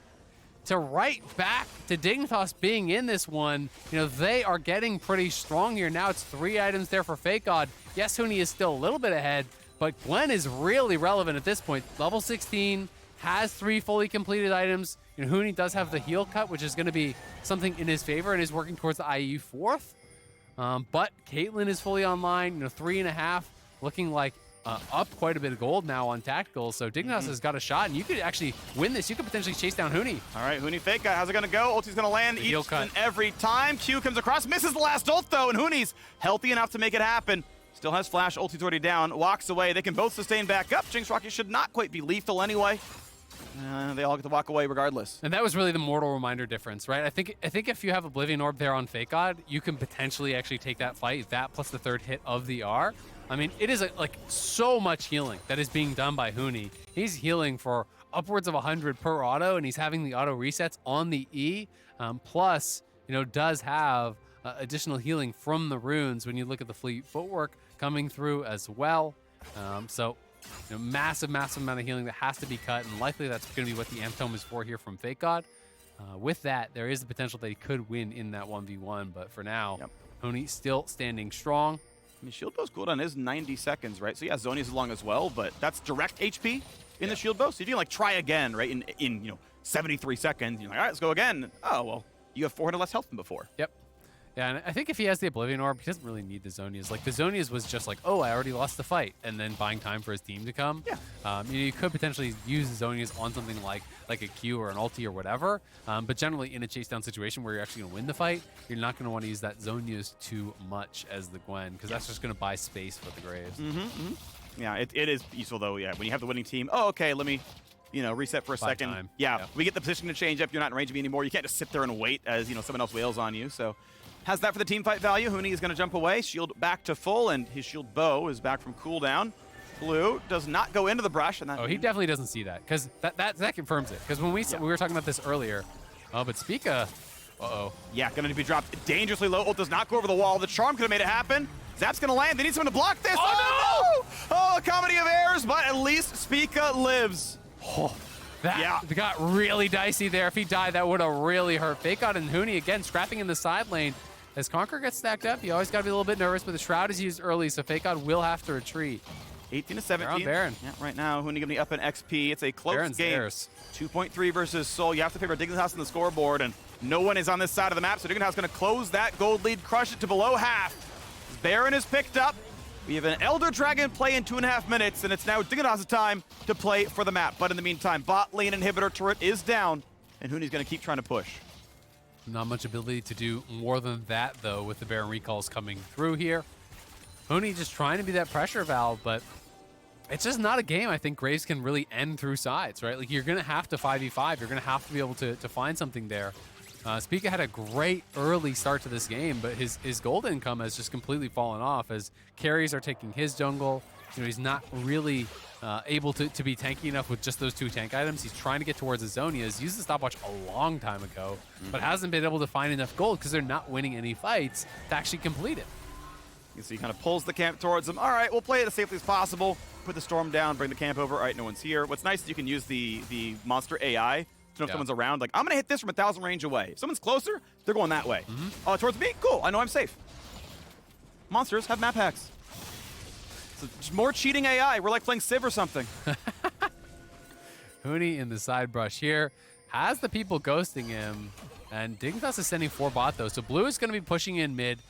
to right back to Dignitas being in this one. You know, they are getting pretty strong here. Now it's 3 items there for FakeGod. Yes, Huni is still a little bit ahead, but Gwen is really relevant at this point. Level 16, has 3 fully completed items. You know, Huni does have the heal cut, which is going to be something in his favor and is working towards the IU 4th. But Caitlyn is fully online, 3.5, looking like up quite a bit of gold now on tactical. So Dignitas has got a shot, and you could actually win this. You could potentially chase down Huni. All right, Huni FakeGod, how's it gonna go? Ulti's gonna land each and every time. Q comes across, misses the last ult though, and Huni's healthy enough to make it happen. Still has flash, ulti's already down, walks away. They can both sustain back up. Jinx Rocket should not quite be lethal anyway. They all get to walk away regardless. And that was really the mortal reminder difference, right? I think if you have Oblivion Orb there on FakeGod, you can potentially actually take that fight, that plus the 3rd hit of the R. I mean, it is like so much healing that is being done by Huni. He's healing for upwards of 100 per auto, and he's having the auto resets on the E. Plus, does have additional healing from the runes when you look at the fleet footwork coming through as well. So massive amount of healing that has to be cut, and likely that's going to be what the Amp Tome is for here from FakeGod. With that, there is the potential that he could win in that 1v1, but for now, Huni still standing strong. I mean, shield bow's cooldown is 90 seconds, right? So yeah, Zhonya's along as well, but that's direct HP in the shield bow. So if you can try again, right, in 73 seconds, you're like, all right, let's go again. Oh, well, you have 400 less health than before. Yep. Yeah, and I think if he has the Oblivion Orb, he doesn't really need the Zhonya's. Like, the Zhonya's was just like, oh, I already lost the fight, and then buying time for his team to come. Yeah. You could potentially use the Zhonya's on something like a Q or an ulti or whatever, but generally in a chase down situation where you're actually going to win the fight, you're not going to want to use that Zhonya's too much as the Gwen, because that's just going to buy space for the Graves. Yeah, it is useful, though, yeah. When you have the winning team, oh, okay, let me reset for a second. Time. Yeah, we get the position to change up. You're not in range of me anymore. You can't just sit there and wait as, someone else wails on you, so... Has that for the team fight value. Huni is going to jump away. Shield back to full, and his shield bow is back from cooldown. Blue does not go into the brush. And that he definitely doesn't see that, because that confirms it. Because when we were talking about this earlier, but Spica, yeah, going to be dropped dangerously low. Ult does not go over the wall. The charm could have made it happen. Zap's going to land. They need someone to block this. Oh, no! Oh, a comedy of errors, but at least Spica lives. That got really dicey there. If he died, that would have really hurt. FakeGod and Huni, again, scrapping in the side lane. As Conqueror gets stacked up, you always got to be a little bit nervous, but the Shroud is used early, so FakeGod will have to retreat. 18 to 17. Baron. Yeah, right now, Huni going to be up in XP. It's a close Baron's game. theirs. 2.3 versus Soul. You have to favor Dignitas on the scoreboard, and no one is on this side of the map, so Dignitas going to close that gold lead, crush it to below half. Baron is picked up. We have an Elder Dragon play in 2.5 minutes, and it's now Dignitas' time to play for the map. But in the meantime, bot lane inhibitor turret is down, and Huni's going to keep trying to push. Not much ability to do more than that, though, with the Baron recalls coming through here. Huni just trying to be that pressure valve, but it's just not a game I think Graves can really end through sides, right? Like, you're going to have to 5v5. You're going to have to be able to find something there. Spica had a great early start to this game, but his gold income has just completely fallen off as carries are taking his jungle. He's not really able to be tanky enough with just those 2 tank items. He's trying to get towards the Zhonya's. Used the stopwatch a long time ago, but hasn't been able to find enough gold because they're not winning any fights to actually complete it. You see he kind of pulls the camp towards him. All right, we'll play it as safely as possible. Put the storm down, bring the camp over. All right, no one's here. What's nice is you can use the monster AI to know if someone's around. Like, I'm going to hit this from 1,000 range away. If someone's closer, they're going that way. Towards me? Cool, I know I'm safe. Monsters have map hacks. So more cheating AI. We're like playing Civ or something. Huni in the side brush here has the people ghosting him, and Dignitas is sending 4 bot though. So Blue is going to be pushing in mid.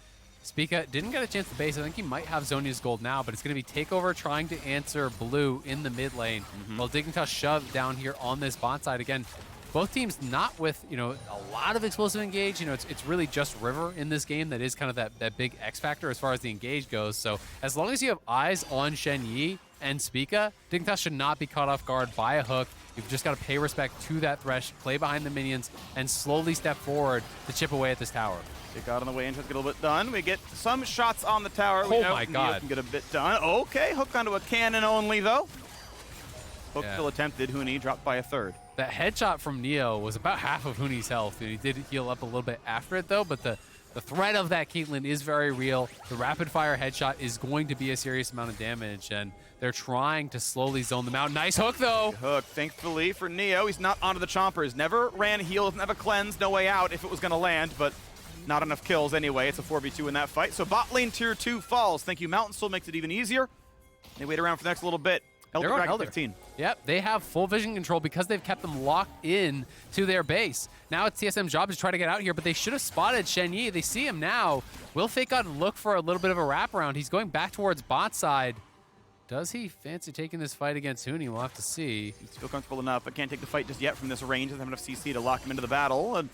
Spica didn't get a chance to base. I think he might have Zhonya's gold now, but it's going to be Takeover trying to answer Blue in the mid lane. While Dignitas shoved down here on this bot side again. Both teams not with, a lot of explosive engage. It's really just River in this game that is kind of that big X factor as far as the engage goes. So as long as you have eyes on Shenyi and Spica, Dignitas should not be caught off guard by a hook. You've just got to pay respect to that Thresh, play behind the minions, and slowly step forward to chip away at this tower. FakeGod on the way in, tries to get a little bit done. We get some shots on the tower. Oh my god. Neo can get a bit done. Okay, hook onto a cannon only, though. Hook still attempted. Huni dropped by a third. That headshot from Neo was about half of Huni's health. He did heal up a little bit after it, though, but the threat of that Caitlyn is very real. The rapid-fire headshot is going to be a serious amount of damage, and they're trying to slowly zone them out. Nice hook, though. Good hook, thankfully, for Neo. He's not onto the chompers. Never ran heal, doesn't have a cleanse, no way out if it was going to land, but not enough kills anyway. It's a 4v2 in that fight. So bot lane tier 2 falls. Thank you, Mountain Soul makes it even easier. They wait around for the next little bit. Elder Dragon 15. Yep, they have full vision control because they've kept them locked in to their base. Now it's TSM's job to try to get out here, but they should have spotted Shenyi. They see him now. Will FakeGod look for a little bit of a wraparound? He's going back towards bot side. Does he fancy taking this fight against Huni? We'll have to see. He's still comfortable enough, but can't take the fight just yet from this range. Doesn't have enough CC to lock him into the battle. A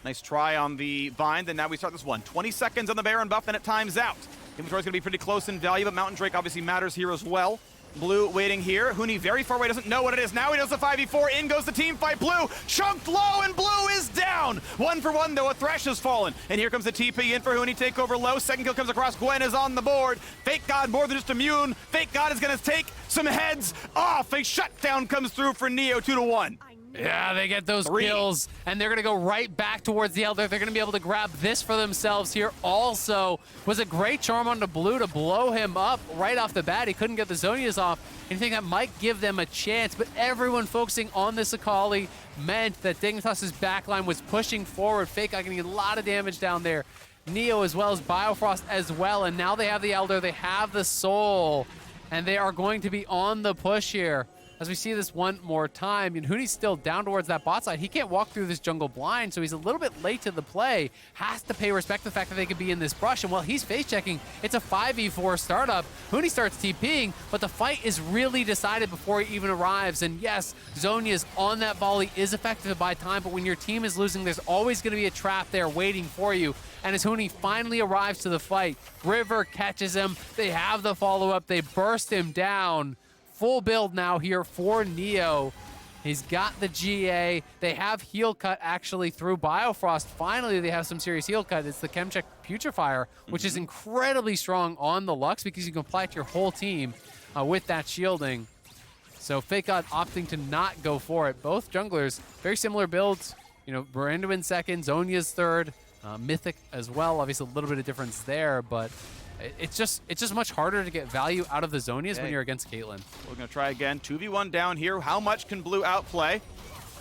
nice try on the Vine, then now we start this one. 20 seconds on the Baron buff, then it times out. Inventory's gonna be pretty close in value, but Mountain Drake obviously matters here as well. Blue waiting here. Huni very far away, doesn't know what it is. Now he knows the 5v4. In goes the team fight. Blue chunked low, and Blue is down. 1 for 1, though. A Thresh has fallen. And here comes the TP in for Huni. Takeover low. Second kill comes across. Gwen is on the board. FakeGod more than just immune. FakeGod is going to take some heads off. A shutdown comes through for Neo, 2-1. Yeah, they get those kills, and they're going to go right back towards the Elder. They're going to be able to grab this for themselves here. Also, was a great charm onto Blue to blow him up right off the bat. He couldn't get the Zhonya's off. And you think that might give them a chance, but everyone focusing on this Akali meant that Dignitas' backline was pushing forward. FakeGod getting a lot of damage down there. Neo as well as Biofrost as well, and now they have the Elder, they have the Soul, and they are going to be on the push here. As we see this one more time, and Huni's still down towards that bot side. He can't walk through this jungle blind, so he's a little bit late to the play. Has to pay respect to the fact that they could be in this brush, and while he's face-checking, it's a 5v4 startup. Huni starts TPing, but the fight is really decided before he even arrives. And yes, Zhonya's on that volley is effective to buy time, but when your team is losing, there's always going to be a trap there waiting for you. And as Huni finally arrives to the fight, River catches him. They have the follow-up. They burst him down. Full build now here for Neo. He's got the GA. They have heal cut actually through Biofrost. Finally, they have some serious heal cut. It's the Chemcheck Putrefier, which is incredibly strong on the Lux because you can apply it to your whole team with that shielding. So FakeGod opting to not go for it. Both junglers, very similar builds. You know, Brandon second, Zhonya's third, Mythic as well. Obviously, a little bit of difference there, but it's just much harder to get value out of the Zhonya's when you're against Caitlyn. We're going to try again. 2v1 down here. How much can Blue outplay?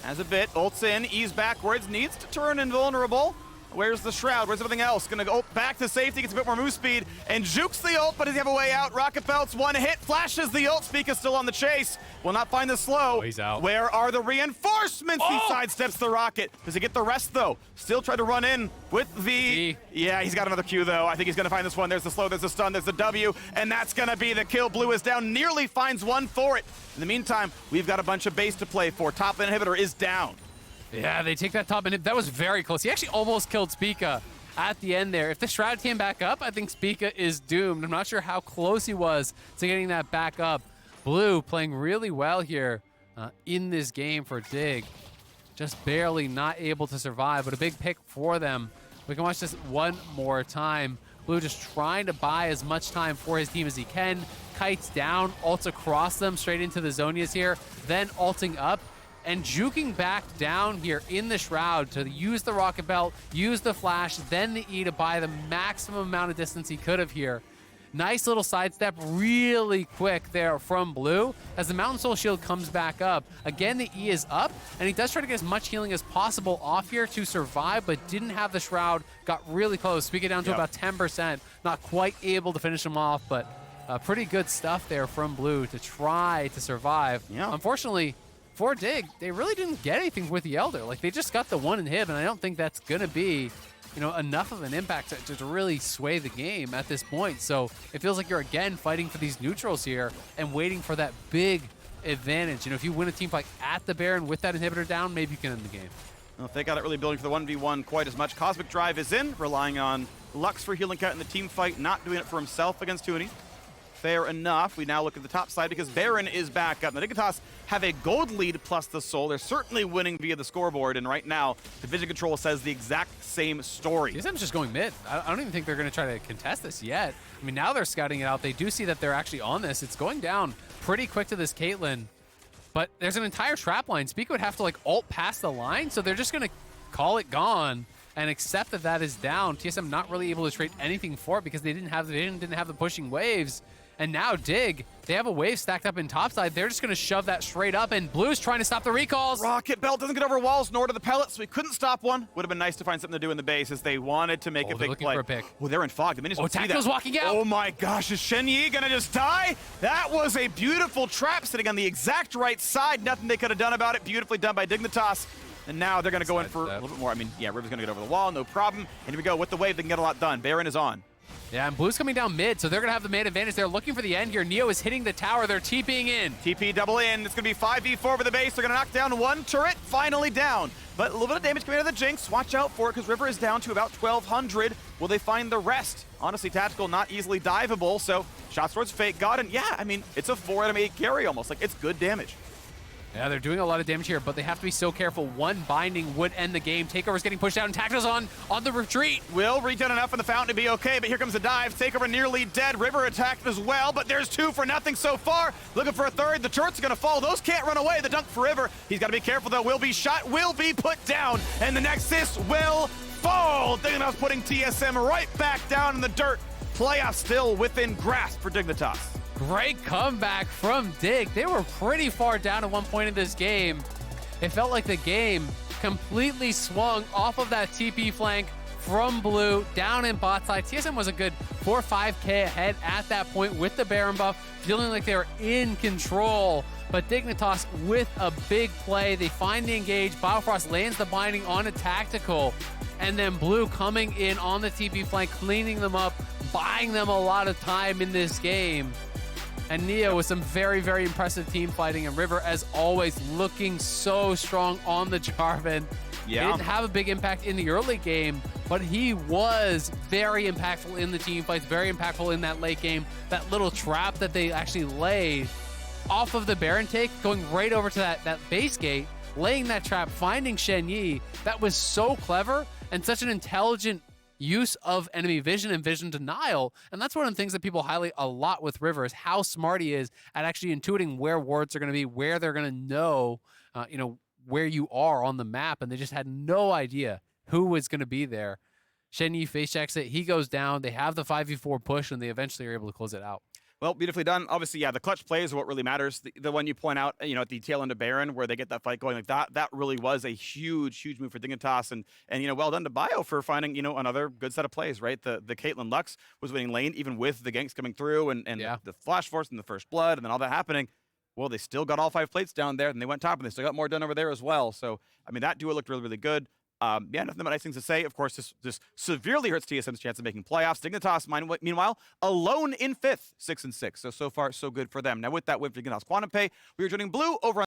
Has a bit. Ults in. Ease backwards. Needs to turn invulnerable. Where's the Shroud? Where's everything else? Gonna go back to safety, gets a bit more move speed, and jukes the ult, but does he have a way out? Rocket Belts, one hit, flashes the ult. Spica still on the chase. Will not find the slow. Oh, he's out. Where are the reinforcements? He sidesteps the rocket. Does he get the rest, though? Still try to run in with the... Yeah, he's got another Q, though. I think he's gonna find this one. There's the slow, there's the stun, there's the W, and that's gonna be the kill. Blue is down, nearly finds one for it. In the meantime, we've got a bunch of base to play for. Top lane inhibitor is down. Yeah, they take that top, and that was very close. He actually almost killed Spica at the end there. If the Shroud came back up, I think Spica is doomed. I'm not sure how close he was to getting that back up. Blue playing really well here in this game for Dig. Just barely not able to survive, but a big pick for them. We can watch this one more time. Blue just trying to buy as much time for his team as he can. Kites down, ults across them, straight into the Zhonya's here, then ulting up. And juking back down here in the Shroud to use the Rocket Belt, use the Flash, then the E to buy the maximum amount of distance he could have here. Nice little sidestep, really quick there from Blue. As the Mountain Soul Shield comes back up, again the E is up, and he does try to get as much healing as possible off here to survive, but didn't have the Shroud, got really close. Spica down to about 10%, not quite able to finish him off, but pretty good stuff there from Blue to try to survive. Unfortunately, for Dig, they really didn't get anything with the Elder. Like, they just got the one inhib, and I don't think that's going to be, you know, enough of an impact to really sway the game at this point. So it feels like you're, again, fighting for these neutrals here and waiting for that big advantage. You know, if you win a team fight at the Baron with that inhibitor down, maybe you can end the game. Well, FakeGod not really building for the 1v1 quite as much. Cosmic Drive is in, relying on Lux for healing cut in the team fight, not doing it for himself against Huni. Fair enough. We now look at the top side because Baron is back up. Now, Dignitas have a gold lead plus the soul. They're certainly winning via the scoreboard, and right now, Division Control says the exact same story. TSM's just going mid. I don't even think they're going to try to contest this yet. I mean, now they're scouting it out. They do see that they're actually on this. It's going down pretty quick to this Caitlyn, but there's an entire trap line. Spica would have to, like, ult past the line, so they're just going to call it gone and accept that that is down. TSM not really able to trade anything for it because they didn't have the pushing waves. And now Dig, they have a wave stacked up in topside. They're just going to shove that straight up, and Blue's trying to stop the recalls. Rocket Belt doesn't get over walls, nor to the pellets, so we couldn't stop one. Would have been nice to find something to do in the base as they wanted to make a big play. For a pick. Oh, they're in fog. The minions don't see that. Tactical's walking out. Oh my gosh, is Shenyi gonna just die? That was a beautiful trap sitting on the exact right side. Nothing they could have done about it. Beautifully done by Dignitas. And now they're going to go in for a little bit more. I mean, yeah, River's going to get over the wall, no problem. And here we go. With the wave, they can get a lot done. Baron is on. Yeah, and Blue's coming down mid, so they're going to have the main advantage. They're looking for the end here. Neo is hitting the tower. They're TPing in. TP double in. It's going to be 5v4 for the base. They're going to knock down one turret, finally down. But a little bit of damage coming out of the Jinx. Watch out for it, because River is down to about 1,200. Will they find the rest? Honestly, Tactical not easily diveable, so shots towards FakeGod. And yeah, I mean, it's a 4 out of 8 carry almost. Like, it's good damage. Yeah, they're doing a lot of damage here, but they have to be so careful. One binding would end the game. Takeover's getting pushed out, and Tactical's on the retreat. Will regen enough in the fountain to be okay, but here comes the dive. Takeover nearly dead. River attacked as well, but there's 2 for nothing so far. Looking for a third. The turrets are going to fall. Those can't run away. The dunk for River. He's got to be careful, though. Will be shot, will be put down, and the Nexus will fall. Dignitas putting TSM right back down in the dirt. Playoff still within grasp for Dignitas. Great comeback from Dig. They were pretty far down at one point in this game. It felt like the game completely swung off of that TP flank from Blue down in bot side. TSM was a good 4 or 5K ahead at that point with the Baron buff, feeling like they were in control. But Dignitas with a big play. They find the engage. Biofrost lands the binding on a Tactical. And then Blue coming in on the TP flank, cleaning them up, buying them a lot of time in this game. And Neo with some very, very impressive team fighting. And River, as always, looking so strong on the Jarvan. Yeah. He didn't have a big impact in the early game, but he was very impactful in the team fights, very impactful in that late game. That little trap that they actually laid off of the Baron take, going right over to that base gate, laying that trap, finding Shenyi. That was so clever and such an intelligent use of enemy vision and vision denial. And that's one of the things that people highlight a lot with River, is how smart he is at actually intuiting where wards are going to be, where they're going to know, where you are on the map. And they just had no idea who was going to be there. Shenyi face checks it. He goes down. They have the 5v4 push, and they eventually are able to close it out. Well, beautifully done. Obviously, yeah, the clutch plays are what really matters. The one you point out, at the tail end of Baron, where they get that fight going like that, that really was a huge move for Dignitas. And well done to Bio for finding, another good set of plays, right? The Caitlyn Lux was winning lane, even with the ganks coming through and yeah. the Flash Force and the First Blood and then all that happening. Well, they still got all 5 plates down there, and they went top, and they still got more done over there as well. So, I mean, that duo looked really good. Yeah, nothing but nice things to say. Of course, this severely hurts TSM's chance of making playoffs. Dignitas, meanwhile, alone in 5th, 6-6. So far, so good for them. Now, with that win for Dignitas Quantum Pay, we are joining Blue over on